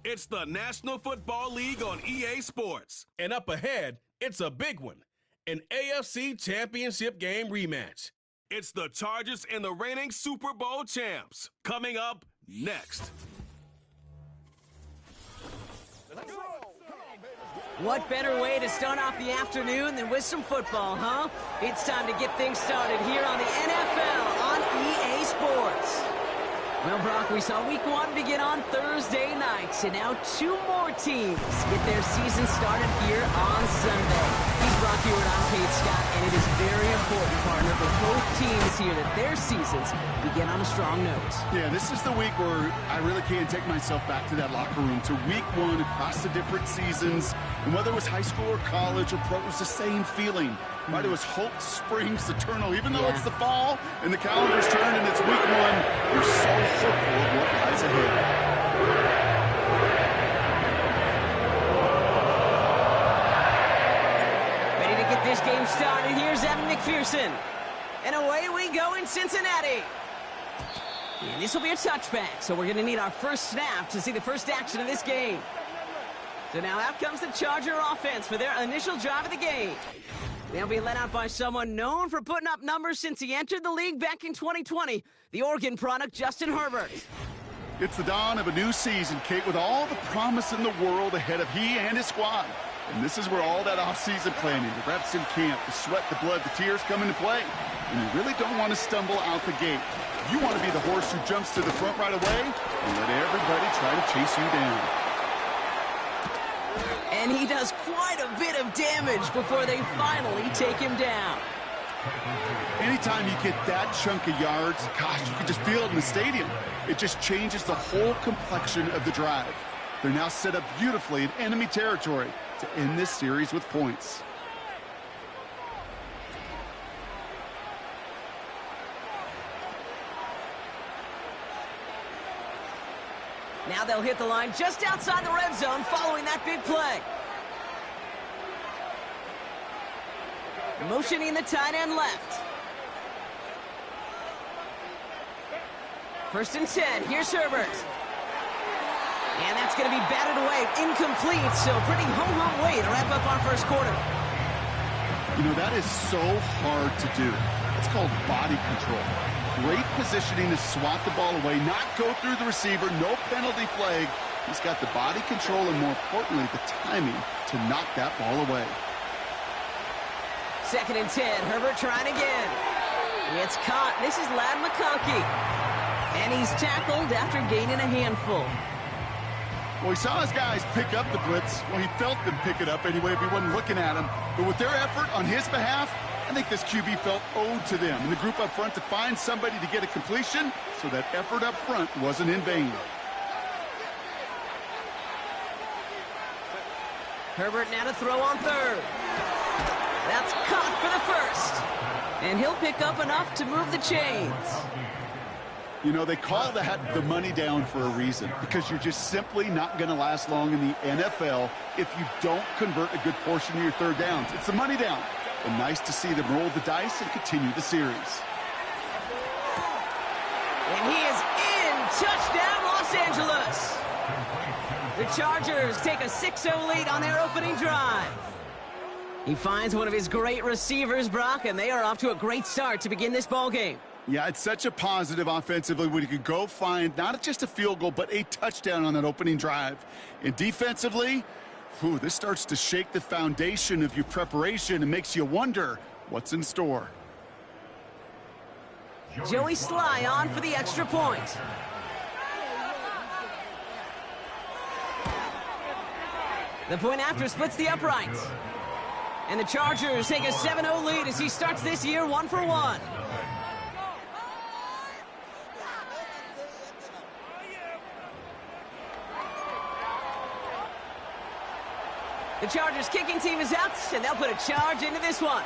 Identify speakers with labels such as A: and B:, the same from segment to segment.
A: It's the National Football League on EA Sports. And up ahead, it's a big one, an AFC Championship game rematch. It's the Chargers and the reigning Super Bowl champs. Coming up next.
B: What better way to start off the afternoon than with some football, huh? It's time to get things started here on the NFL on EA Sports. Well, Brock, we saw Week 1 begin on Thursday nights, and now 2 more teams get their season started here on Sunday. He's Brock Hewitt, I'm Kate Scott, and it is very important, partner, for both teams here that their seasons begin on a strong note.
C: Yeah, this is the week where I really can't take myself back to that locker room, to Week 1 across the different seasons. And whether it was high school or college or pro, it was the same feeling. Right? It was hope springs eternal. Even though it's the fall and the calendar's turned and it's Week 1, you're so hopeful of what lies ahead.
B: Ready to get this game started. Here's Evan McPherson. And away we go in Cincinnati. And this will be a touchback, so we're going to need our first snap to see the first action of this game. So now out comes the Charger offense for their initial drive of the game. They'll be led out by someone known for putting up numbers since he entered the league back in 2020, the Oregon product, Justin Herbert.
C: It's the dawn of a new season, Kate, with all the promise in the world ahead of he and his squad. And this is where all that off-season planning, the reps in camp, the sweat, the blood, the tears come into play. And you really don't want to stumble out the gate. You want to be the horse who jumps to the front right away and let everybody try to chase you down.
B: And he does quite a bit of damage before they finally take him down.
C: Anytime you get that chunk of yards, gosh, you can just feel it in the stadium. It just changes the whole complexion of the drive. They're now set up beautifully in enemy territory to end this series with points.
B: Now they'll hit the line just outside the red zone following that big play. Motioning the tight end left. 1st and 10. Here's Herbert. And that's going to be batted away. Incomplete, so pretty home way to wrap up our first quarter.
C: You know, that is so hard to do. It's called body control. Great positioning to swat the ball away, not go through the receiver, no penalty flag. He's got the body control and, more importantly, the timing to knock that ball away.
B: 2nd and 10. Herbert trying again. It's caught. This is Ladd McConkey. And he's tackled after gaining a handful.
C: Well, he saw his guys pick up the blitz. Well, he felt them pick it up anyway if he wasn't looking at him. But with their effort on his behalf, I think this QB felt owed to them and the group up front to find somebody to get a completion, so that effort up front wasn't in vain.
B: Herbert now to throw on 3rd. That's caught for the first. And he'll pick up enough to move the chains.
C: You know, they call that the money down for a reason, because you're just simply not going to last long in the NFL if you don't convert a good portion of your 3rd downs. It's the money down. And nice to see them roll the dice and continue the series.
B: And he is in. Touchdown, Los Angeles. The Chargers take a 6-0 lead on their opening drive. He finds one of his great receivers, Brock, and they are off to a great start to begin this ball game.
C: Yeah, it's such a positive offensively when you can go find not just a field goal, but a touchdown on that opening drive. And defensively, this starts to shake the foundation of your preparation and makes you wonder what's in store.
B: Joey Sly on for the extra point. The point after splits the uprights. And the Chargers take a 7-0 lead as he starts this year 1 for 1. The Chargers kicking team is out, and they'll put a charge into this one.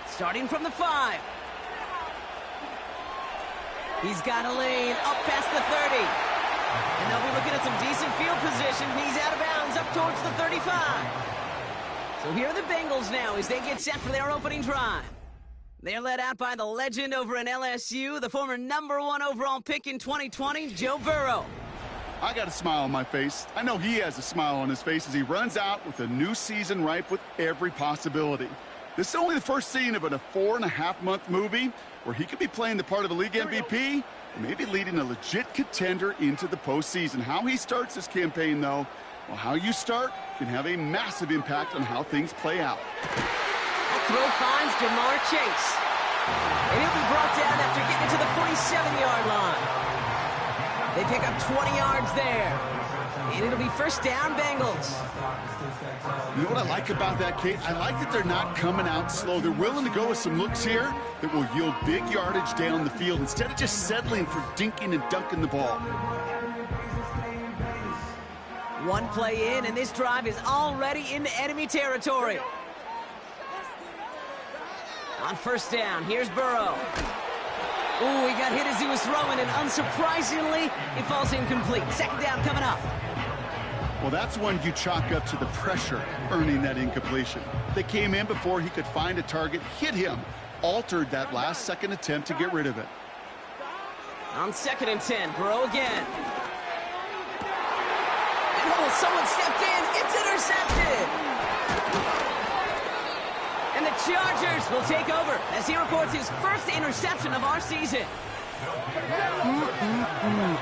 B: Starting from the 5. He's got a lane up past the 30. And they'll be looking at some decent field position. He's out of bounds up towards the 35. So here are the Bengals now as they get set for their opening drive. They're led out by the legend over in LSU, the former #1 overall pick in 2020, Joe Burrow.
C: I got a smile on my face. I know he has a smile on his face as he runs out with a new season ripe with every possibility. This is only the first scene of a 4.5-month movie where he could be playing the part of the league MVP and maybe leading a legit contender into the postseason. How he starts this campaign, though, well, how you start can have a massive impact on how things play out.
B: That throw finds Jamar Chase. And he'll be brought down after getting to the 47-yard line. They pick up 20 yards there. And it'll be first down, Bengals.
C: You know what I like about that, Kate? I like that they're not coming out slow. They're willing to go with some looks here that will yield big yardage down the field instead of just settling for dinking and dunking the ball.
B: One play in, and this drive is already into enemy territory. On first down, here's Burrow. Ooh, he got hit as he was throwing, and unsurprisingly, it falls incomplete. Second down coming up.
C: Well, that's one you chalk up to the pressure earning that incompletion. They came in before he could find a target, hit him, altered that last-second attempt to get rid of it.
B: On 2nd and 10, Burrow again. And oh, someone stepped in. It's intercepted. And the Chargers will take over as he records his first interception of our season.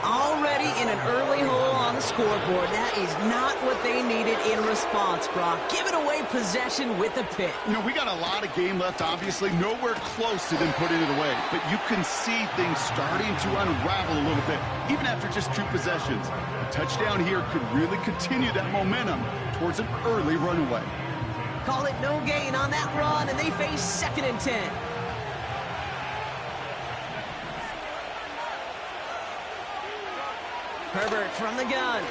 B: Already in an early hole on the scoreboard. That is not what they needed in response, Brock. Giving away possession with a pick.
C: You know, we got a lot of game left, obviously. Nowhere close to them putting it away. But you can see things starting to unravel a little bit, even after just 2 possessions. A touchdown here could really continue that momentum towards an early runaway.
B: Call it no gain on that run, and they face 2nd and 10. Herbert from the gun.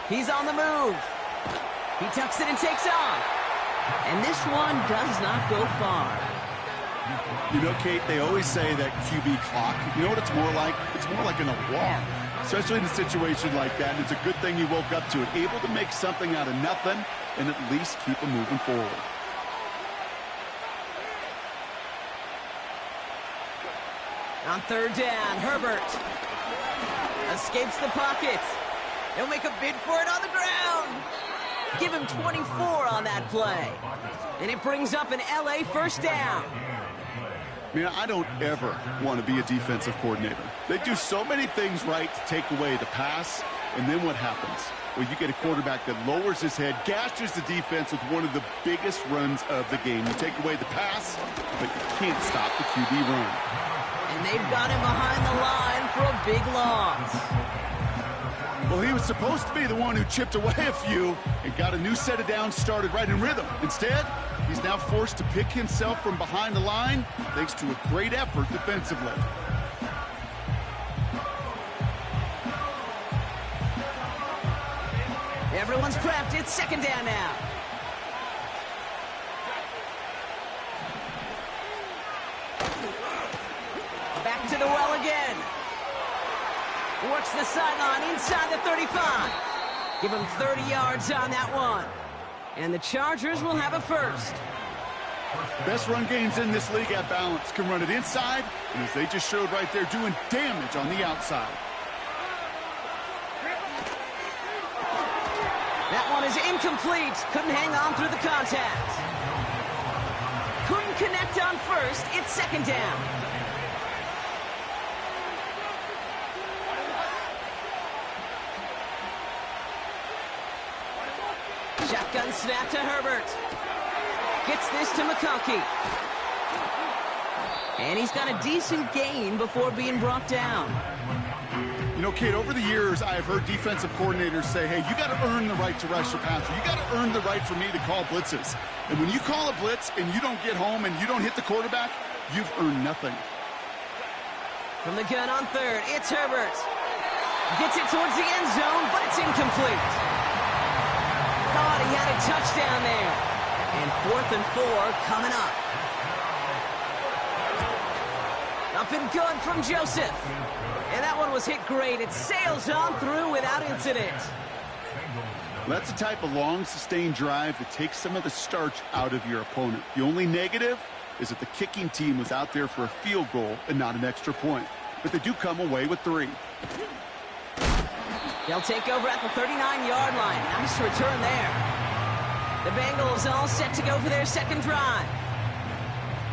B: He's on the move. He tucks it and takes off. And this one does not go far.
C: You know, Kate, they always say that QB clock, you know what it's more like? It's more like an alarm, especially in a situation like that. And it's a good thing you woke up to it, able to make something out of nothing and at least keep them moving forward.
B: On 3rd down, Herbert escapes the pocket. He'll make a bid for it on the ground. Give him 24 on that play. And it brings up an LA first down.
C: Man, I don't ever want to be a defensive coordinator. They do so many things right to take away the pass, and then what happens? Well, you get a quarterback that lowers his head, gashes the defense with one of the biggest runs of the game. You take away the pass, but you can't stop the QB run.
B: And they've got him behind the line for a big loss.
C: Well, he was supposed to be the one who chipped away a few and got a new set of downs started right in rhythm. Instead, he's now forced to pick himself from behind the line thanks to a great effort defensively.
B: Everyone's prepped. It's 2nd down now. Back to the well again. Works the sideline inside the 35. Give him 30 yards on that one. And the Chargers will have a first.
C: Best run games in this league at balance. Can run it inside, and as they just showed right there, doing damage on the outside.
B: That one is incomplete. Couldn't hang on through the contact. Couldn't connect on first. It's 2nd down. Shotgun snap to Herbert. Gets this to McConkey. And he's got a decent gain before being brought down.
C: You know, Kate, over the years, I have heard defensive coordinators say, hey, you got to earn the right to rush your passer. You got to earn the right for me to call blitzes. And when you call a blitz and you don't get home and you don't hit the quarterback, you've earned nothing.
B: From the gun on 3rd, it's Herbert. Gets it towards the end zone, but it's incomplete. Thought he had a touchdown there. And 4th and 4 coming up. Up and good from Joseph. And that one was hit great. It sails on through without incident.
C: That's the type of long, sustained drive that takes some of the starch out of your opponent. The only negative is that the kicking team was out there for a field goal and not an extra point. But they do come away with 3.
B: They'll take over at the 39-yard line. Nice return there. The Bengals all set to go for their second drive.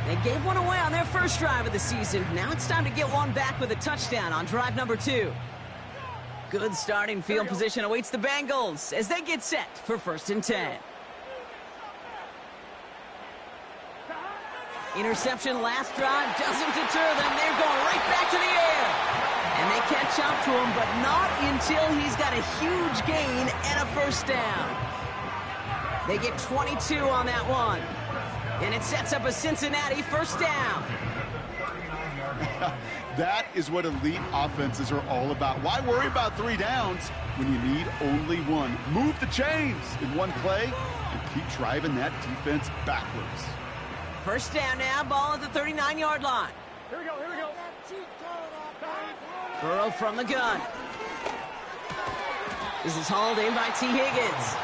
B: They gave one away on their first drive of the season. Now it's time to get one back with a touchdown on drive number 2. Good starting field position awaits the Bengals as they get set for 1st and 10. Interception last drive doesn't deter them. They're going right back to the air. And they catch up to him, but not until he's got a huge gain and a first down. They get 22 on that one. And it sets up a Cincinnati first down.
C: That is what elite offenses are all about. Why worry about 3 downs when you need only 1? Move the chains in one play and keep driving that defense backwards.
B: First down now, ball at the 39-yard line.
D: Here we go.
B: Burrow from the gun. This is hauled in by T. Higgins.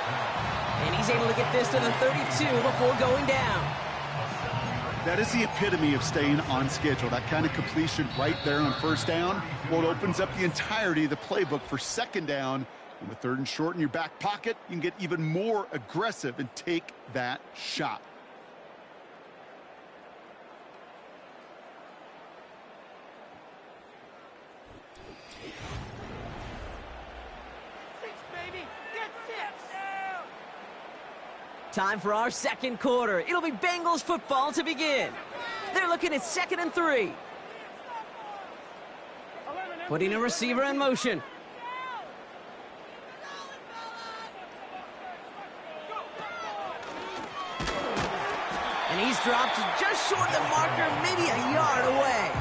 B: And he's able to get this to the 32 before going down.
C: That is the epitome of staying on schedule. That kind of completion right there on first down. Well, it opens up the entirety of the playbook for second down. And with 3rd and short in your back pocket, you can get even more aggressive and take that shot.
B: Time for our second quarter. It'll be Bengals football to begin. They're looking at 2nd and 3. Putting a receiver in motion. And he's dropped just short of the marker, maybe a yard away.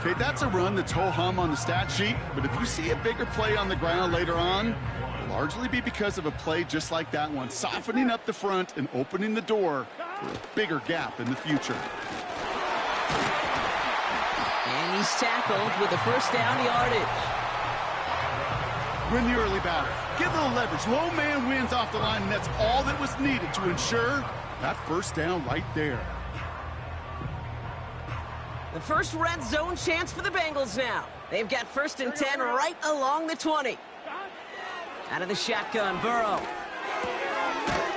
C: Okay, that's a run that's ho-hum on the stat sheet, but if you see a bigger play on the ground later on, largely be because of a play just like that one, softening up the front and opening the door for a bigger gap in the future.
B: And he's tackled with the first down yardage.
C: Win the early battle. Get a little leverage. Low man wins off the line, and that's all that was needed to ensure that first down right there.
B: The first red zone chance for the Bengals now. They've got 1st and 10 right along the 20. Out of the shotgun, Burrow.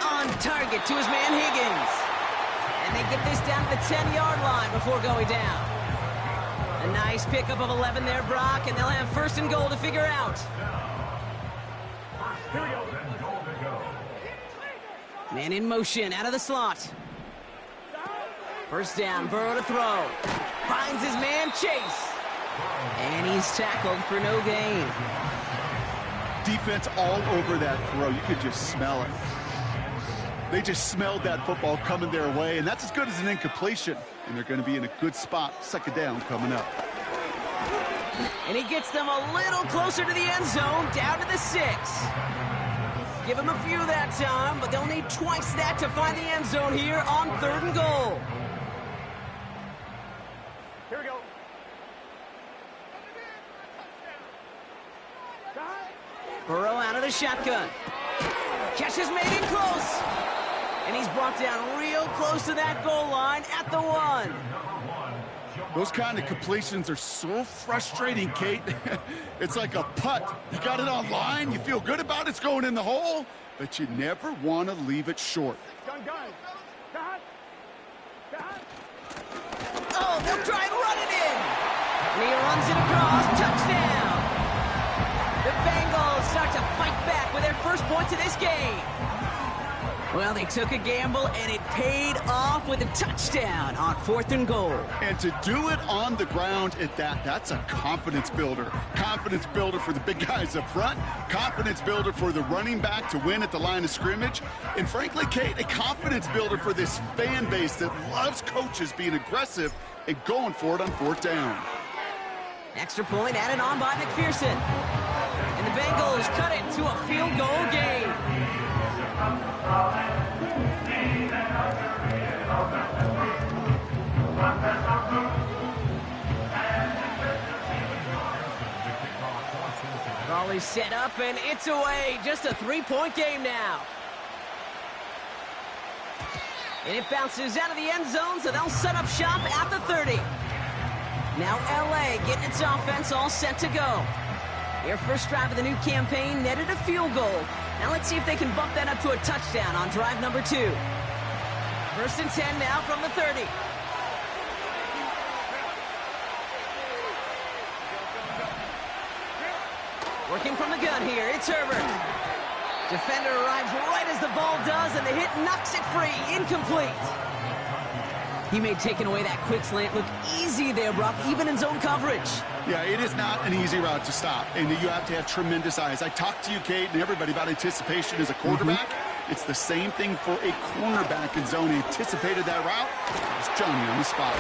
B: On target to his man Higgins. And they get this down to the 10-yard line before going down. A nice pickup of 11 there, Brock, and they'll have 1st and goal to figure out. Man in motion, out of the slot. First down, Burrow to throw. Finds his man Chase. And he's tackled for no gain.
C: Defense all over that throw. You could just smell it. They just smelled that football coming their way, and that's as good as an incompletion. And they're going to be in a good spot. 2nd down coming up.
B: And he gets them a little closer to the end zone, down to the 6. Give them a few that time, but they'll need twice that to find the end zone here on 3rd and goal.
D: Here we go.
B: Burrow out of the shotgun. Catch is made in close. And he's brought down real close to that goal line at the 1.
C: Those kind of completions are so frustrating, Kate. It's like a putt. You got it on line, you feel good about it's going in the hole, but you never want to leave it short.
D: Gun.
B: Oh, they'll try and run it in. And he runs it across. Touchdown. The Bengals start to fight back with their first points of this game. Well, they took a gamble, and it paid off with a touchdown on 4th and goal.
C: And to do it on the ground at that's a confidence builder. Confidence builder for the big guys up front. Confidence builder for the running back to win at the line of scrimmage. And frankly, Kate, a confidence builder for this fan base that loves coaches being aggressive and going for it on 4th down.
B: Extra point added on by McPherson. And the Bengals cut it to a field goal game. Ball is set up and it's away. Just a 3-point game now. And it bounces out of the end zone, so they'll set up shop at the 30. Now LA getting its offense all set to go. Their first drive of the new campaign netted a field goal. Now let's see if they can bump that up to a touchdown on drive number 2. 1st and 10 now from the 30. Working from the gun here, it's Herbert. Defender arrives right as the ball does, and the hit knocks it free. Incomplete. He made taking away that quick slant look easy there, Brock, even in zone coverage.
C: Yeah, it is not an easy route to stop, and you have to have tremendous eyes. I talked to you, Kate, and everybody about anticipation as a quarterback. It's the same thing for a cornerback in zone. He anticipated that route. It's Johnny on the spot.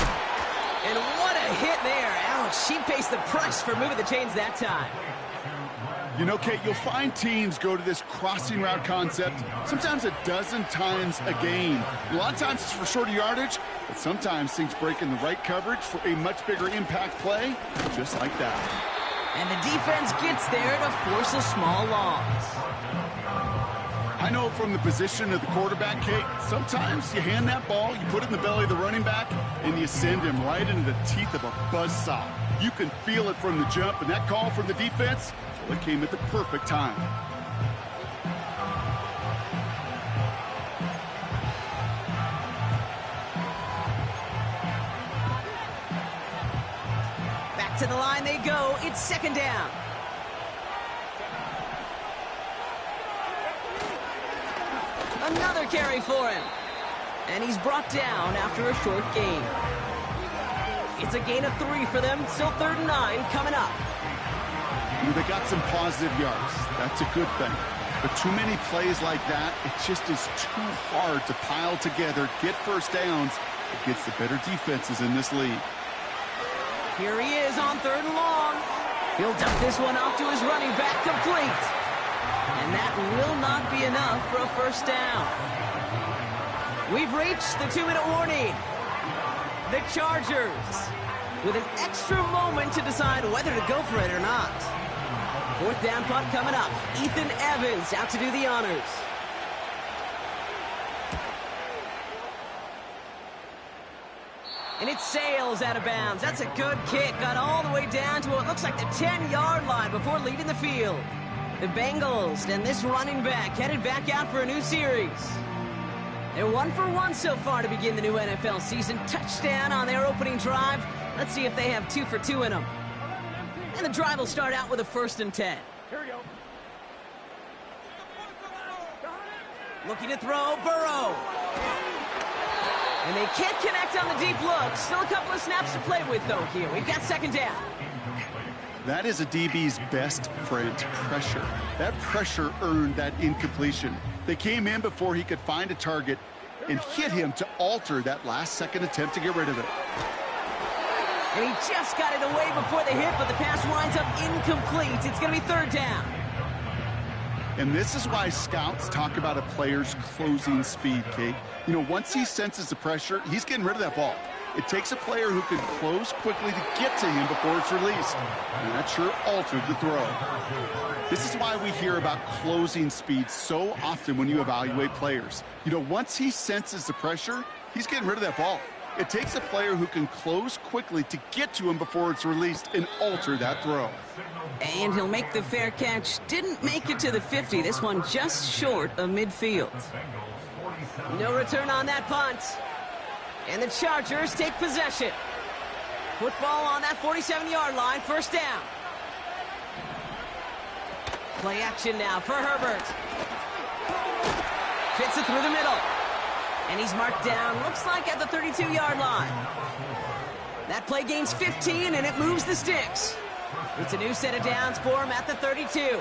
B: And what a hit there. Ouch, she pays the price for moving the chains that time.
C: You know, Kate, you'll find teams go to this crossing route concept sometimes a dozen times a game. A lot of times it's for shorter yardage, but sometimes things break in the right coverage for a much bigger impact play, just like that.
B: And the defense gets there to force a small loss.
C: I know from the position of the quarterback, Kate, sometimes you hand that ball, you put it in the belly of the running back, and you send him right into the teeth of a buzzsaw. You can feel it from the jump, and that call from the defense, it came at the perfect time.
B: Back to the line they go. It's 2nd down. Another carry for him. And he's brought down after a short gain. It's a gain of 3 for them. Still 3rd and 9 coming up.
C: They got some positive yards. That's a good thing. But too many plays like that, it just is too hard to pile together, get first downs against the better defenses in this league.
B: Here he is on 3rd and long. He'll dump this one off to his running back, complete. And that will not be enough for a first down. We've reached the 2-minute warning. The Chargers with an extra moment to decide whether to go for it or not. 4th down punt coming up. Ethan Evans out to do the honors. And it sails out of bounds. That's a good kick. Got all the way down to what looks like the 10-yard line before leaving the field. The Bengals and this running back headed back out for a new series. They're 1 for 1 so far to begin the new NFL season. Touchdown on their opening drive. Let's see if they have 2 for 2 in them. And the drive will start out with a 1st and 10.
D: Here we go.
B: Looking to throw, Burrow. And they can't connect on the deep look. Still a couple of snaps to play with, though, here. We've got 2nd down.
C: That is a DB's best friend, pressure. That pressure earned that incompletion. They came in before he could find a target and hit him to alter that last-second attempt to get rid of it.
B: And he just got it away before the hit, but the pass winds up incomplete. It's going to be 3rd down.
C: And this is why scouts talk about a player's closing speed, Kate. You know, once he senses the pressure, he's getting rid of that ball. It takes a player who can close quickly to get to him before it's released. And that sure altered the throw. This is why we hear about closing speed so often when you evaluate players. You know, once he senses the pressure, he's getting rid of that ball. It takes a player who can close quickly to get to him before it's released and alter that throw.
B: And he'll make the fair catch. Didn't make it to the 50. This one just short of midfield. No return on that punt. And the Chargers take possession. Football on that 47-yard line. 1st down. Play action now for Herbert. Fits it through the middle. And he's marked down, looks like at the 32-yard line. That play gains 15, and it moves the sticks. It's a new set of downs for him at the 32.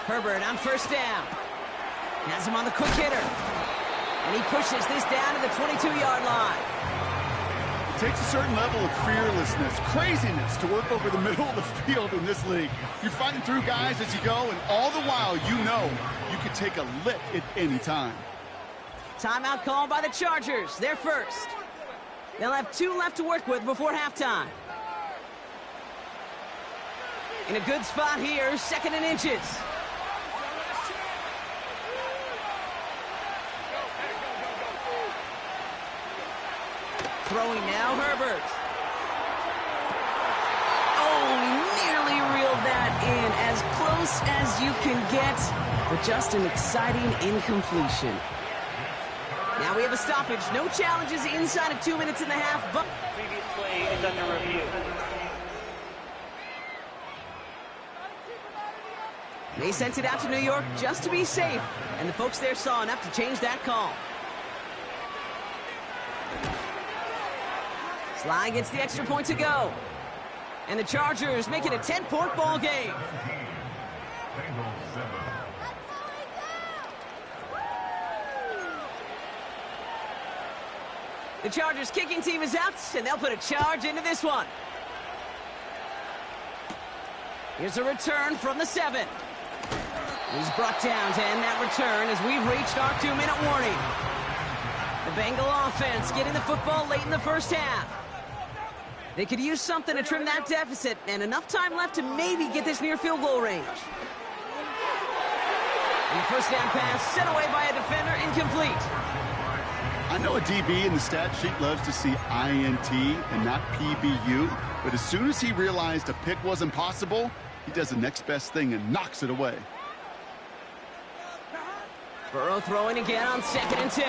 B: Herbert on 1st down. Has him on the quick hitter. And he pushes this down to the 22-yard line.
C: It takes a certain level of fearlessness, craziness to work over the middle of the field in this league. You're fighting through guys as you go, and all the while you know you can take a lick at any time.
B: Timeout called by the Chargers. They're first. They'll have 2 left to work with before halftime. In a good spot here, 2nd and inches. Throwing now, Herbert. Oh, he nearly reeled that in. As close as you can get, but just an exciting incompletion. Now we have a stoppage. No challenges inside of 2 minutes and a half, but
D: Previous play is under review.
B: they sent it out to New York just to be safe, and the folks there saw enough to change that call. Sly gets the extra point to go. And the Chargers make it a 10-point ball game. The Chargers kicking team is out, and they'll put a charge into this one. Here's a return from the 7. He's brought down to end that return as we've reached our 2-minute warning. The Bengal offense getting the football late in the first half. They could use something to trim that deficit, and enough time left to maybe get this near field goal range. And the first down pass set away by a defender, incomplete.
C: I know a DB in the stat sheet loves to see INT and not PBU, but as soon as he realized a pick wasn't possible, he does the next best thing and knocks it away.
B: Burrow throwing again on 2nd and 10.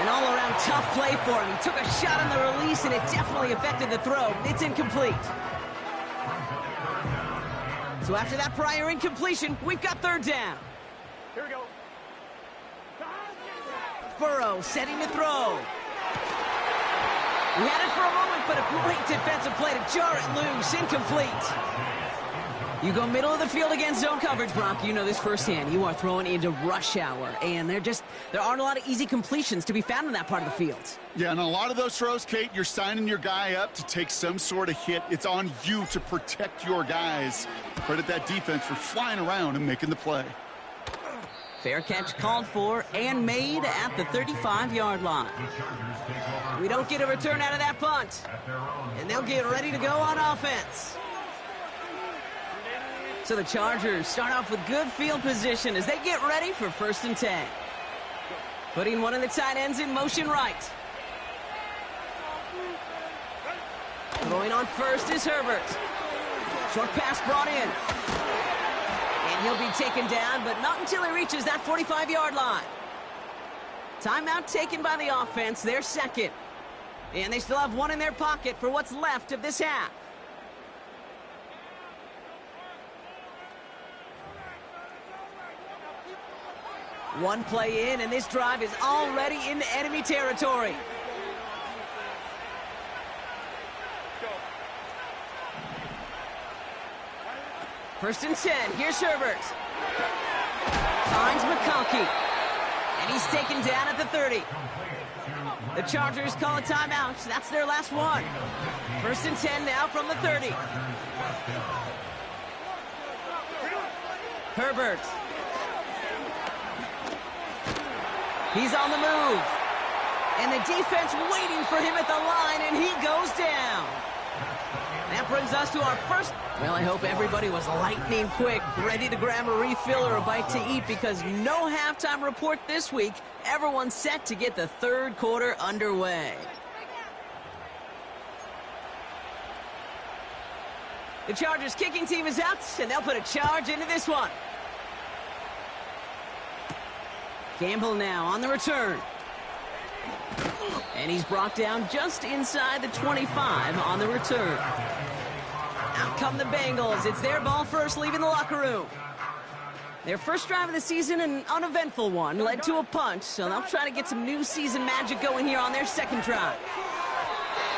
B: An all-around tough play for him. He took a shot on the release, and it definitely affected the throw. It's incomplete. So after that prior incompletion, we've got 3rd down.
D: Here we go.
B: Burrow setting to throw. He had it for a moment, but a great defensive play to jar it loose. Incomplete. You go middle of the field against zone coverage, Brock. You know this firsthand. You are throwing into rush hour, and there aren't a lot of easy completions to be found in that part of the field.
C: Yeah, and a lot of those throws, Kate, you're signing your guy up to take some sort of hit. It's on you to protect your guys. Credit that defense for flying around and making the play.
B: Fair catch called for and made at the 35-yard line. We don't get a return out of that punt, and they'll get ready to go on offense. So the Chargers start off with good field position as they get ready for 1st and 10. Putting one of the tight ends in motion right. Throwing on first is Herbert. Short pass brought in. And he'll be taken down, but not until he reaches that 45-yard line. Timeout taken by the offense, their 2nd. And they still have one in their pocket for what's left of this half. One play in, and this drive is already into enemy territory. First and 10, here's Herbert. Finds McConkey. And he's taken down at the 30. The Chargers call a timeout. That's their last one. First and 10 now from the 30. Herbert. He's on the move. And the defense waiting for him at the line, and he goes down. That brings us to our first. Well, I hope everybody was lightning quick, ready to grab a refill or a bite to eat, because no halftime report this week. Everyone's set to get the 3rd quarter underway. The Chargers kicking team is out, and they'll put a charge into this one. Gamble now on the return. And he's brought down just inside the 25 on the return. Out come the Bengals. It's their ball first, leaving the locker room. Their first drive of the season, an uneventful one, led to a punt, so they'll try to get some new season magic going here on their 2nd drive.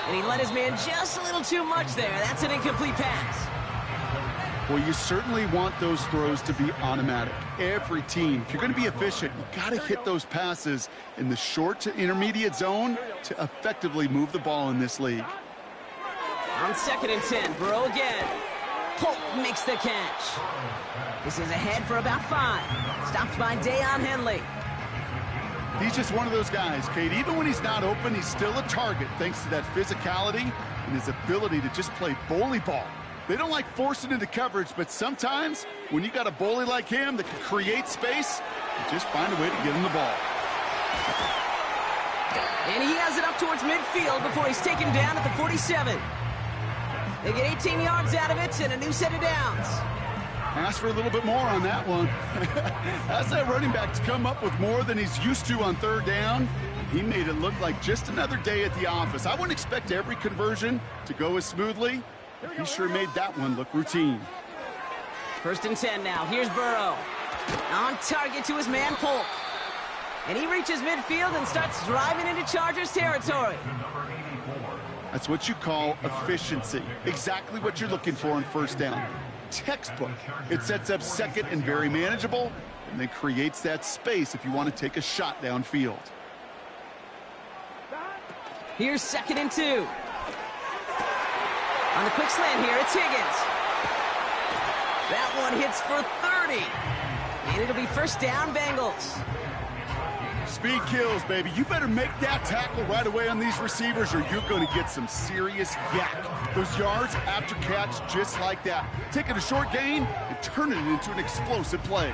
B: And he let his man just a little too much there. That's an incomplete pass.
C: Well, you certainly want those throws to be automatic. Every team, if you're going to be efficient, you got to hit those passes in the short to intermediate zone to effectively move the ball in this league.
B: On 2nd and 10, Burrow again. Polk makes the catch. This is ahead for about 5. Stopped by Dayon Henley.
C: He's just one of those guys, Kate. Even when he's not open, he's still a target thanks to that physicality and his ability to just play bully ball. They don't like forcing into coverage, but sometimes when you got a bully like him that can create space, you just find a way to get him the ball.
B: And he has it up towards midfield before he's taken down at the 47. They get 18 yards out of it and a new set of downs.
C: Ask for a little bit more on that one. Ask that running back to come up with more than he's used to on third down. He made it look like just another day at the office. I wouldn't expect every conversion to go as smoothly. He sure made that one look routine.
B: 1st and 10 now. Here's Burrow. On target to his man Polk. And he reaches midfield and starts driving into Chargers territory.
C: That's what you call efficiency. Exactly what you're looking for on 1st down. Textbook. It sets up 2nd and very manageable, and then creates that space if you want to take a shot downfield.
B: Here's 2nd and 2. On the quick slant here, it's Higgins. That one hits for 30. And it'll be 1st down, Bengals.
C: Speed kills, baby. You better make that tackle right away on these receivers or you're going to get some serious yak. Those yards after catch just like that. Taking a short gain and turning it into an explosive play.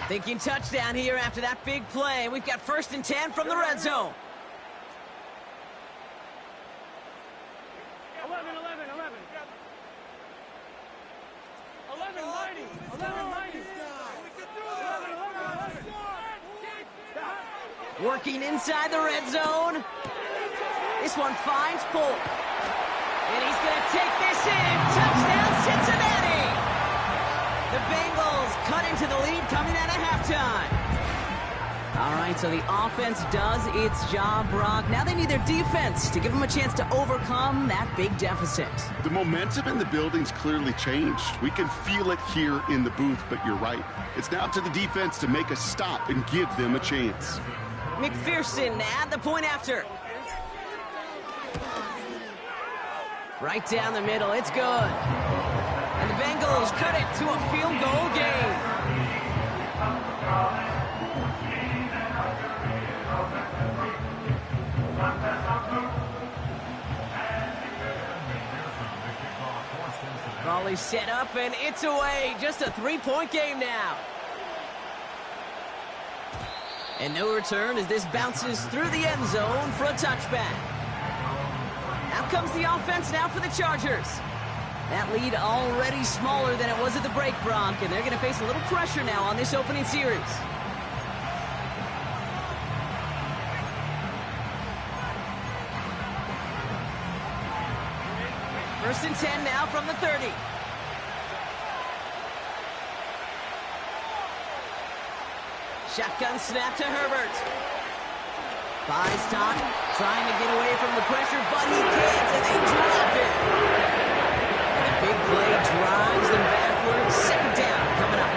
B: Thinking touchdown here after that big play. We've got 1st and 10 from the red zone. 11, working inside the red zone. This one finds Polk. And he's going to take this in. Touchdown, Cincinnati! The Bengals cut into the lead coming out of halftime. All right, so the offense does its job, Brock. Now they need their defense to give them a chance to overcome that big deficit.
C: The momentum in the building's clearly changed. We can feel it here in the booth, but you're right. It's now to the defense to make a stop and give them a chance.
B: McPherson at the point after. Right down the middle, it's good. And the Bengals cut it to a field goal game. Raleigh set up and it's away. Just a 3-point game now. And no return as this bounces through the end zone for a touchback. Out comes the offense now for the Chargers. That lead already smaller than it was at the break, Brock, and they're going to face a little pressure now on this opening series. First and 10 now from the 30. Shotgun snap to Herbert. Buys time, trying to get away from the pressure, but he can't, and they drop it. And the big play drives them backwards. 2nd down coming up.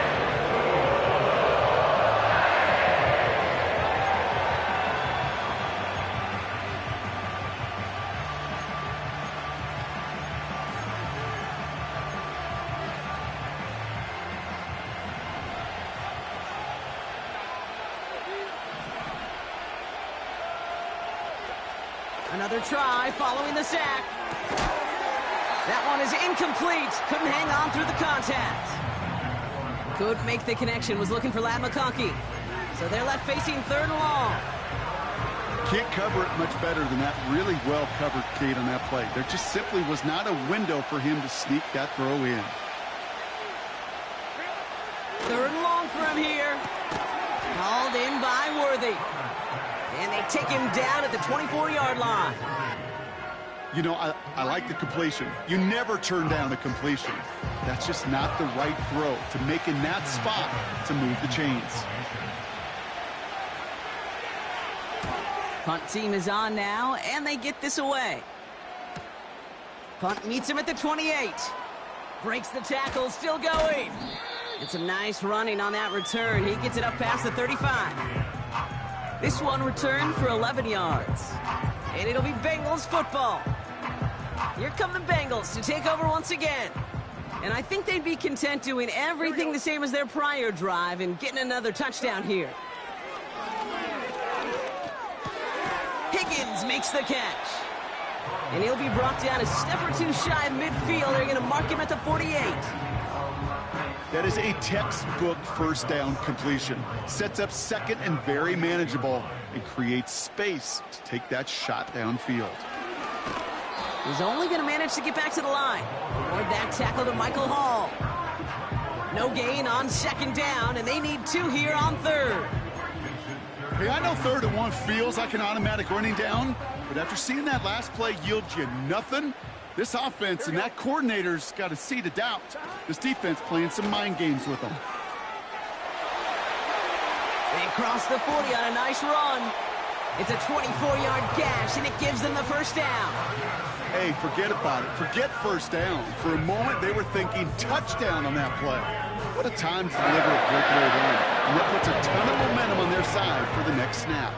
B: Another try following the sack. That one is incomplete. Couldn't hang on through the contact. Couldn't make the connection. Was looking for Ladd McConkey. So they're left facing 3rd and long.
C: Can't cover it much better than that. Really well covered, Kate, on that play. There just simply was not a window for him to sneak that throw in.
B: 3rd and long for him here. Called in by Worthy. And they take him down at the 24-yard line.
C: You know, I like the completion. You never turn down a completion. That's just not the right throw to make in that spot to move the chains.
B: Punt team is on now, and they get this away. Punt meets him at the 28. Breaks the tackle, still going. And some nice running on that return. He gets it up past the 35. This one returned for 11 yards. And it'll be Bengals football. Here come the Bengals to take over once again. And I think they'd be content doing everything the same as their prior drive and getting another touchdown here. Higgins makes the catch. And he'll be brought down a step or two shy of midfield. They're going to mark him at the 48.
C: That is a textbook first down completion. Sets up second and very manageable and creates space to take that shot downfield.
B: He's only going to manage to get back to the line. Avoid that tackle to Michael Hall. No gain on second down, and they need 2 here on third.
C: Hey, I know 3rd and 1 feels like an automatic running down, but after seeing that last play yield you nothing, this offense and that coordinator's got a seed of doubt. This defense playing some mind games with them.
B: They cross the 40 on a nice run. It's a 24-yard gash, and it gives them the first down.
C: Hey, forget about it. Forget first down. For a moment, they were thinking touchdown on that play. What a time to deliver a breakaway run. And that puts a ton of momentum on their side for the next snap.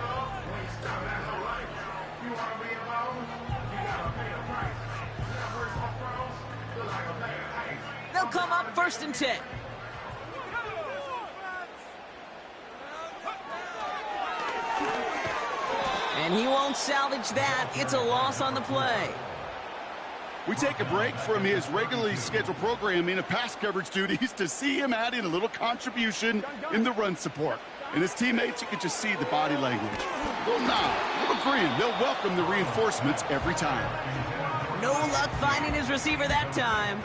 B: They'll come up 1st and 10. And he won't salvage that. It's a loss on the play.
C: We take a break from his regularly scheduled programming of pass coverage duties to see him add in a little contribution in the run support. And his teammates, you can just see the body language. A little nod, a little grin. They'll welcome the reinforcements every time.
B: No luck finding his receiver that time.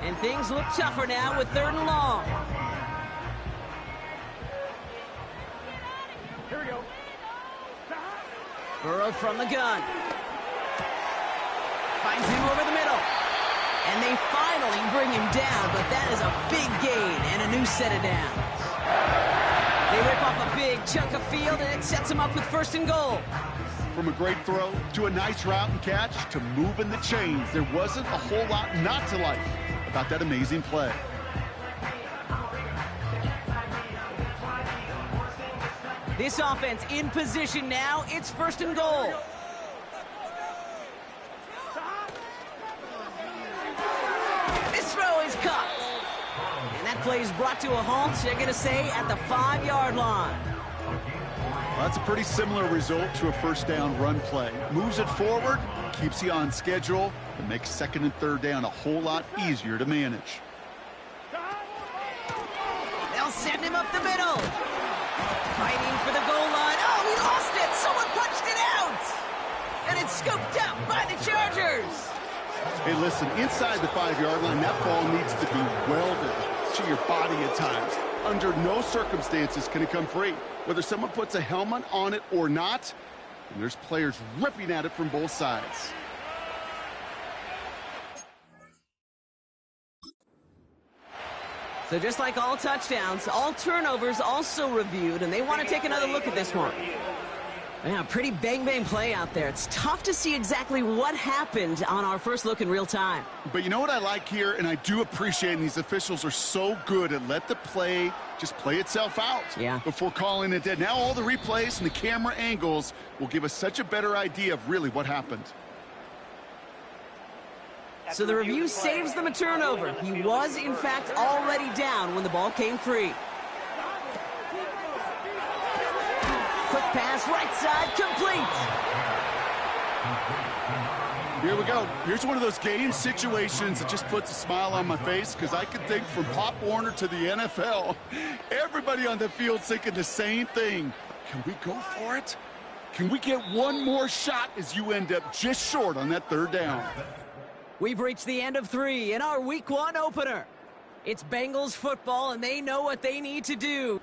B: And things look tougher now with 3rd and long.
D: Here we go.
B: Burrow from the gun. Finds him over the middle. And they finally bring him down, but that is a big gain and a new set of downs. They rip off a big chunk of field, and it sets them up with 1st and goal.
C: From a great throw to a nice route and catch to moving the chains, there wasn't a whole lot not to like about that amazing play.
B: This offense in position now. It's 1st and goal. This throw is caught. And that play is brought to a halt, they're going to say, at the 5-yard line.
C: Well, that's a pretty similar result to a first down run play. Moves it forward, keeps you on schedule, and makes 2nd and 3rd down a whole lot easier to manage.
B: They'll send him up the middle. Fighting for the goal line. Oh, he lost it. Someone punched it out. And it's scooped up by the Chargers.
C: Hey, listen, inside the 5-yard line, that ball needs to be welded to your body at times. Under no circumstances can it come free. Whether someone puts a helmet on it or not, and there's players ripping at it from both sides.
B: So just like all touchdowns, all turnovers also reviewed, and they want to take another look at this one. Yeah, pretty bang-bang play out there. It's tough to see exactly what happened on our first look in real time.
C: But you know what I like here, and I do appreciate, and these officials are so good at let the play just play itself out before calling it dead. Now all the replays and the camera angles will give us such a better idea of really what happened.
B: So the review saves them a turnover. He was, in fact, already down when the ball came free. Quick pass, right side, complete.
C: Here we go. Here's one of those game situations that just puts a smile on my face, because I can think from Pop Warner to the NFL, everybody on the field thinking the same thing. Can we go for it? Can we get one more shot as you end up just short on that 3rd down?
B: We've reached the end of 3 in our Week 1 opener. It's Bengals football, and they know what they need to do.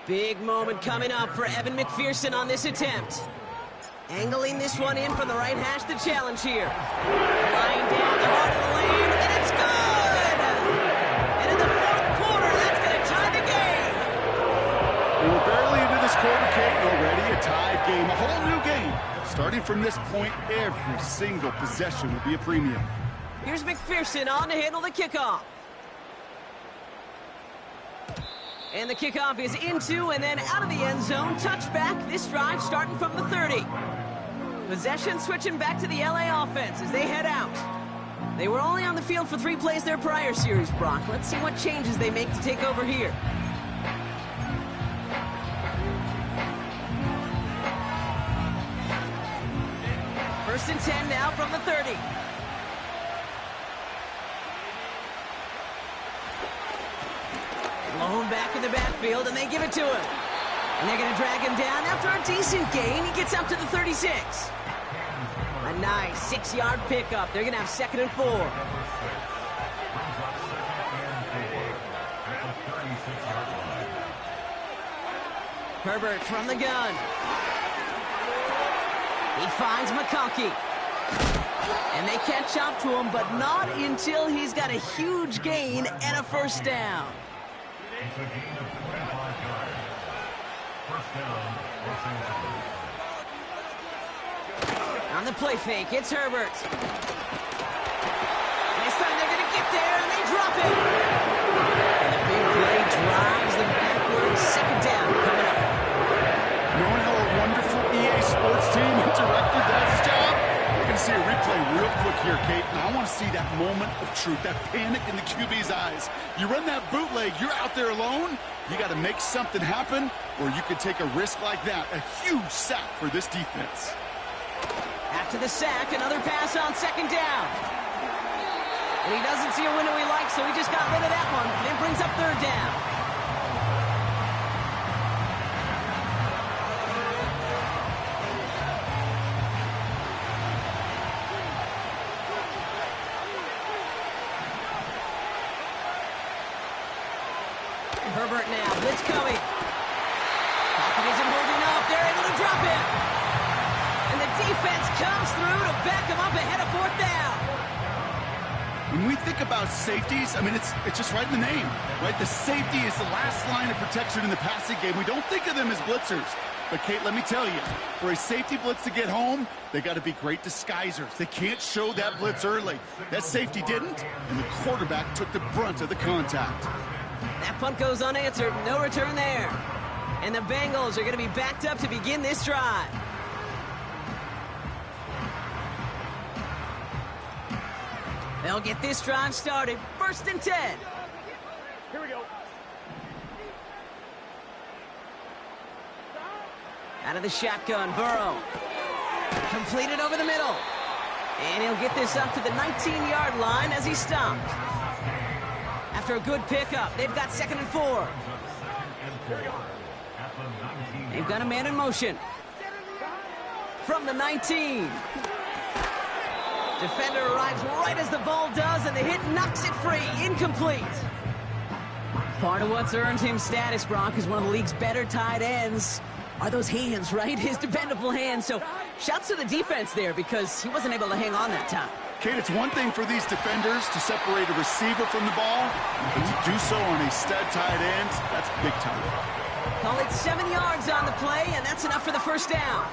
B: Big moment coming up for Evan McPherson on this attempt. Angling this one in from the right hash, the challenge here. Flying down the heart of the lane, and it's good! And in the 4th quarter, that's going to tie the game.
C: We're barely into this quarter, Kate, and already a tied game, a whole new game. Starting from this point, every single possession will be a premium.
B: Here's McPherson on to handle the kickoff. And the kickoff is into and then out of the end zone. Touchback, this drive starting from the 30. Possession switching back to the LA offense as they head out. They were only on the field for 3 plays their prior series, Brock. Let's see what changes they make to take over here. First and 10 now from the 30. Blown back in the backfield, and they give it to him. And they're going to drag him down. After a decent gain, he gets up to the 36. A nice 6-yard pickup. They're going to have 2nd and 4. Herbert from the gun. He finds McConkey. And they catch up to him, but not until he's got a huge gain and a first down. On the play fake, it's Herbert. This time they're going to get there, and they drop it. And the big play drives them backwards. 2nd down coming up.
C: Knowing how a wonderful EA Sports team and director does his job, we're going to see a replay real quick here, Kate. And I want to see that moment of truth, that panic in the QB's eyes. You run that bootleg, you're out there alone. You got to make something happen, or you could take a risk like that. A huge sack for this defense.
B: After the sack, another pass on 2nd down. And he doesn't see a window he likes, so he just got rid of that one. And it brings up 3rd down. Herbert now, blitz coming. Pocket isn't holding up. They're able to drop it. And the defense comes through to back him up ahead of 4th down.
C: When we think about safeties, I mean, it's just right in the name, right? The safety is the last line of protection in the passing game. We don't think of them as blitzers. But, Kate, let me tell you, for a safety blitz to get home, they got to be great disguisers. They can't show that blitz early. That safety didn't, and the quarterback took the brunt of the contact.
B: That punt goes unanswered. No return there. And the Bengals are going to be backed up to begin this drive. They'll get this drive started. 1st and 10.
D: Here we go.
B: Out of the shotgun, Burrow. Completed over the middle. And he'll get this up to the 19-yard line as he stopped. After a good pickup, they've got 2nd and 4. They've got a man in motion. From the 19. Defender arrives right as the ball does, and the hit knocks it free. Incomplete. Part of what's earned him status, Brock, is one of the league's better tight ends. Are those hands, right? His dependable hands. So shouts to the defense there because he wasn't able to hang on that time.
C: Kate, it's one thing for these defenders to separate a receiver from the ball, but to do so on a stud tight end, that's big time.
B: Call it 7 yards on the play, and that's enough for the first down.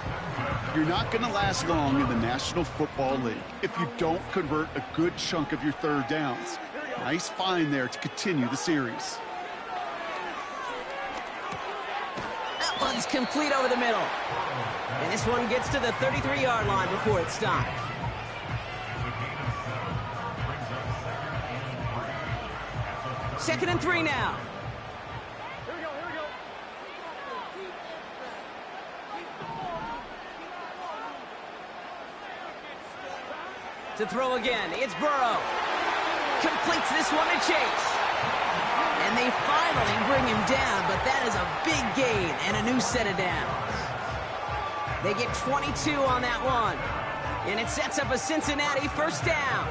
C: You're not going to last long in the National Football League if you don't convert a good chunk of your 3rd downs. Nice find there to continue the series.
B: That one's complete over the middle. And this one gets to the 33-yard line before it's stopped. Second and 3 now.
D: Here we go.
B: To throw again, it's Burrow. Completes this one to Chase. And they finally bring him down, but that is a big gain and a new set of downs. They get 22 on that one. And it sets up a Cincinnati first down.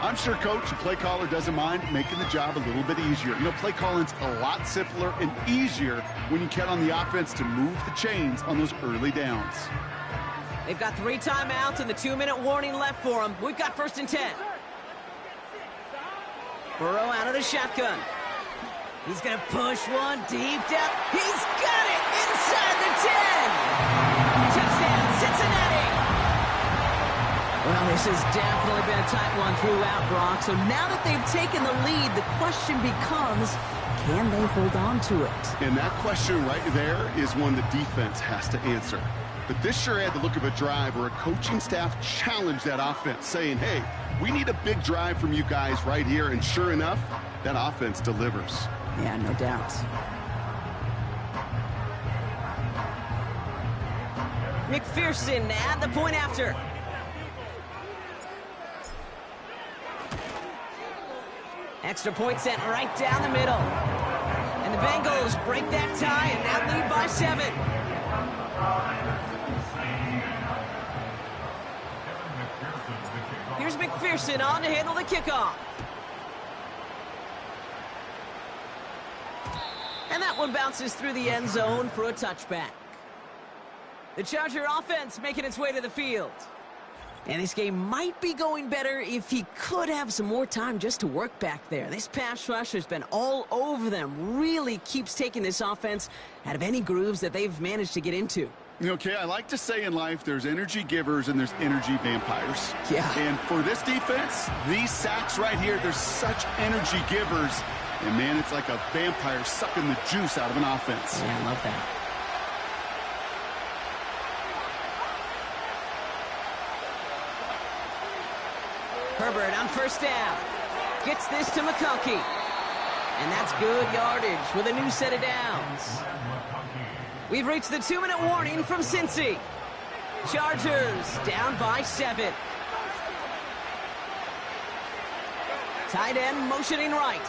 C: I'm sure coach and play caller doesn't mind making the job a little bit easier. You know, play calling's a lot simpler and easier when you count on the offense to move the chains on those early downs.
B: They've got 3 timeouts and the 2-minute warning left for them. We've got 1st and 10. Burrow out of the shotgun. He's going to push one deep down. He's got it inside the 10. Touchdown, Cincinnati. Well, this has definitely been a tight one throughout, Brock. So now that they've taken the lead, the question becomes, can they hold on to it?
C: And that question right there is one the defense has to answer. But this sure had the look of a drive where a coaching staff challenged that offense, saying, hey, we need a big drive from you guys right here. And sure enough, that offense delivers.
B: Yeah, no doubt. McPherson to add the point after. Extra point sent right down the middle. And the Bengals break that tie and now lead by 7. Here's McPherson on to handle the kickoff. And that one bounces through the end zone for a touchback. The Charger offense making its way to the field. And this game might be going better if he could have some more time just to work back there. This pass rush has been all over them. Really keeps taking this offense out of any grooves that they've managed to get into.
C: Okay, I like to say in life there's energy givers and there's energy vampires.
B: Yeah.
C: And for this defense, these sacks right here, they're such energy givers. And, man, it's like a vampire sucking the juice out of an offense.
B: Yeah, I love that. Herbert on first down. Gets this to McConkey. And that's good yardage with a new set of downs. We've reached the 2-minute warning from Cincy. Chargers down by 7. Tight end motioning right.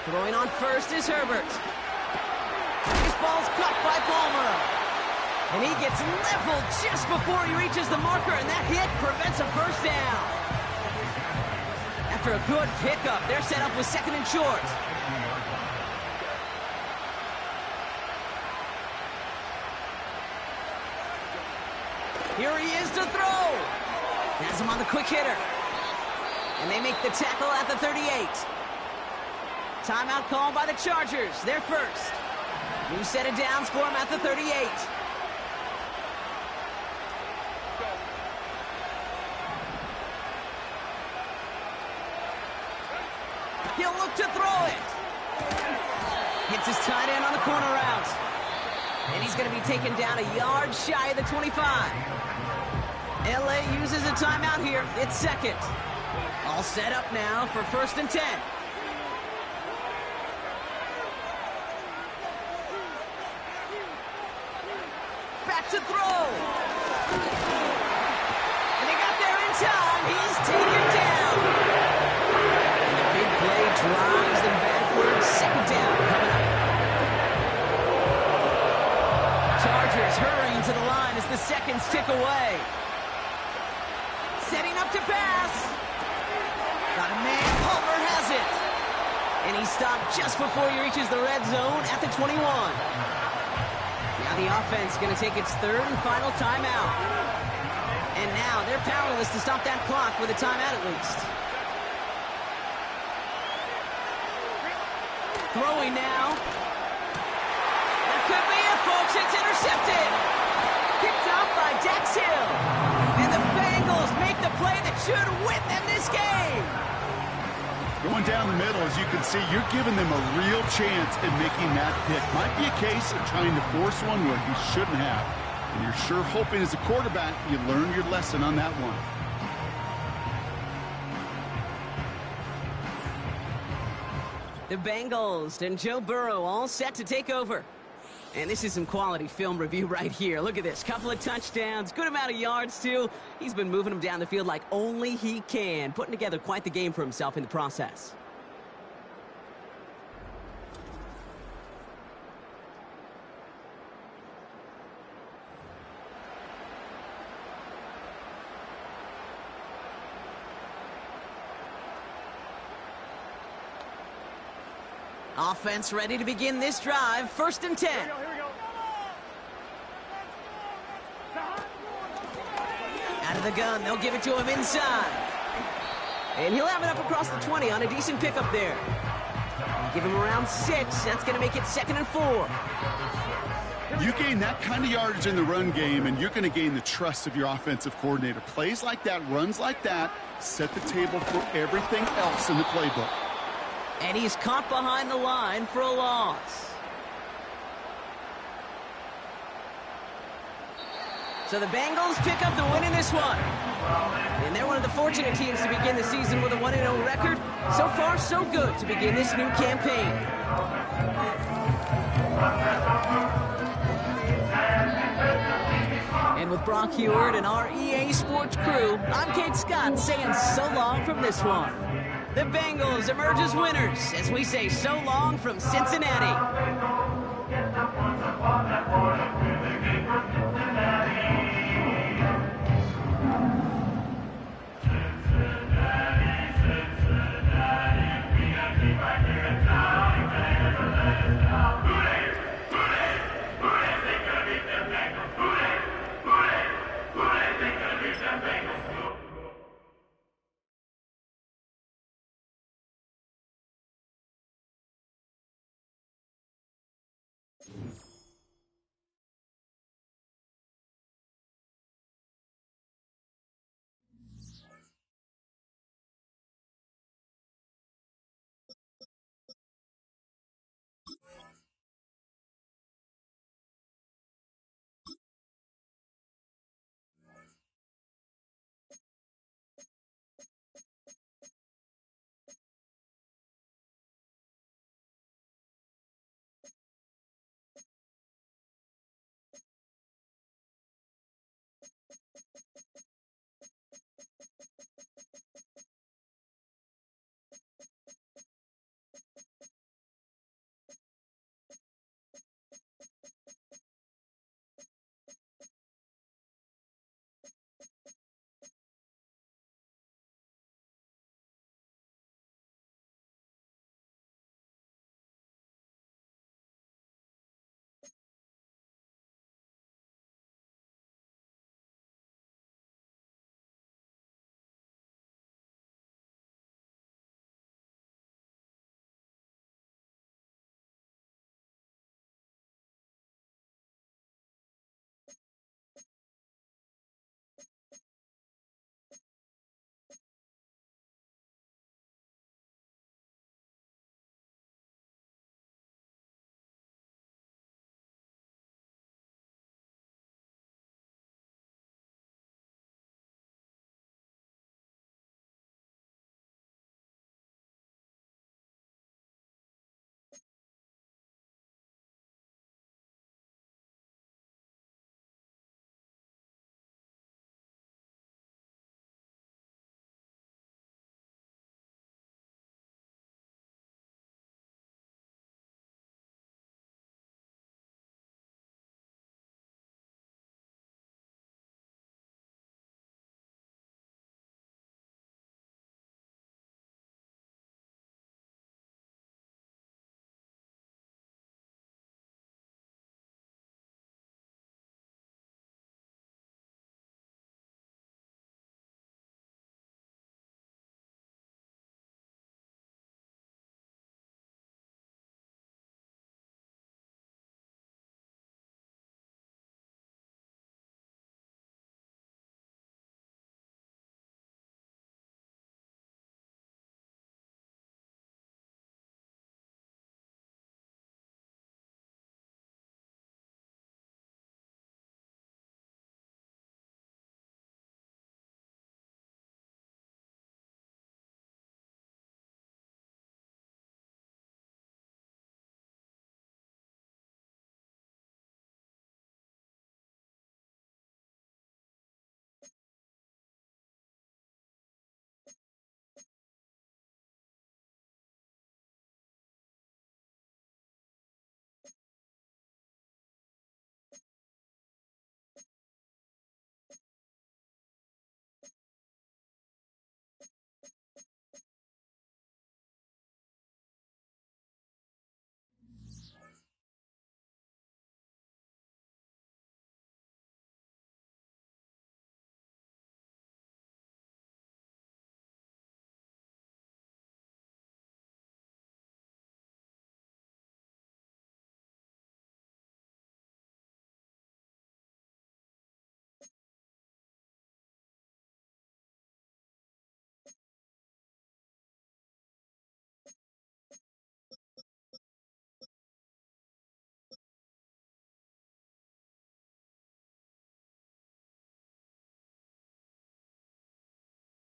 B: Throwing on first is Herbert. This ball's caught by Palmer. And he gets leveled just before he reaches the marker, and that hit prevents a first down. After a good pickup, they're set up with 2nd and short. Here he is to throw. Has him on the quick hitter. And they make the tackle at the 38. Timeout called by the Chargers. They're first. New set of downs for him at the 38. He'll look to throw it. Hits his tight end on the corner route. And he's going to be taken down a yard shy of the 25. LA uses a timeout here. It's 2nd. All set up now for 1st and 10. Back to throw. And they got there in time. He's taken down. And the big play drives them backwards. 2nd down coming up. Chargers hurrying to the line as the seconds tick away. Setting up to pass. Got a man. Palmer has it. And he stopped just before he reaches the red zone at the 21. Now the offense is going to take its 3rd and final timeout. And now they're powerless to stop that clock with a timeout at least. Throwing now. That could be it, folks. It's intercepted. Picked off by Dex Hill. And the Bengals make the play that should win them this game.
C: Going down the middle, as you can see, you're giving them a real chance at making that pick. Might be a case of trying to force one where he shouldn't have. And you're sure hoping as a quarterback you learn your lesson on that one.
B: The Bengals and Joe Burrow all set to take over. And this is some quality film review right here. Look at this. Couple of touchdowns. Good amount of yards, too. He's been moving them down the field like only he can. Putting together quite the game for himself in the process. Offense ready to begin this drive. 1st and 10.
D: Here we go.
B: Out of the gun, they'll give it to him inside. And he'll have it up across the 20 on a decent pickup there. Give him around 6. That's going to make it 2nd and 4.
C: You gain that kind of yardage in the run game, and you're going to gain the trust of your offensive coordinator. Plays like that, runs like that, set the table for everything else in the playbook.
B: And he's caught behind the line for a loss. So the Bengals pick up the win in this one. And they're one of the fortunate teams to begin the season with a 1-0 record. So far, so good to begin this new campaign. with Brock Heward and our EA Sports crew, I'm Kate Scott saying so long from this one. The Bengals emerge as winners as we say so long from Cincinnati.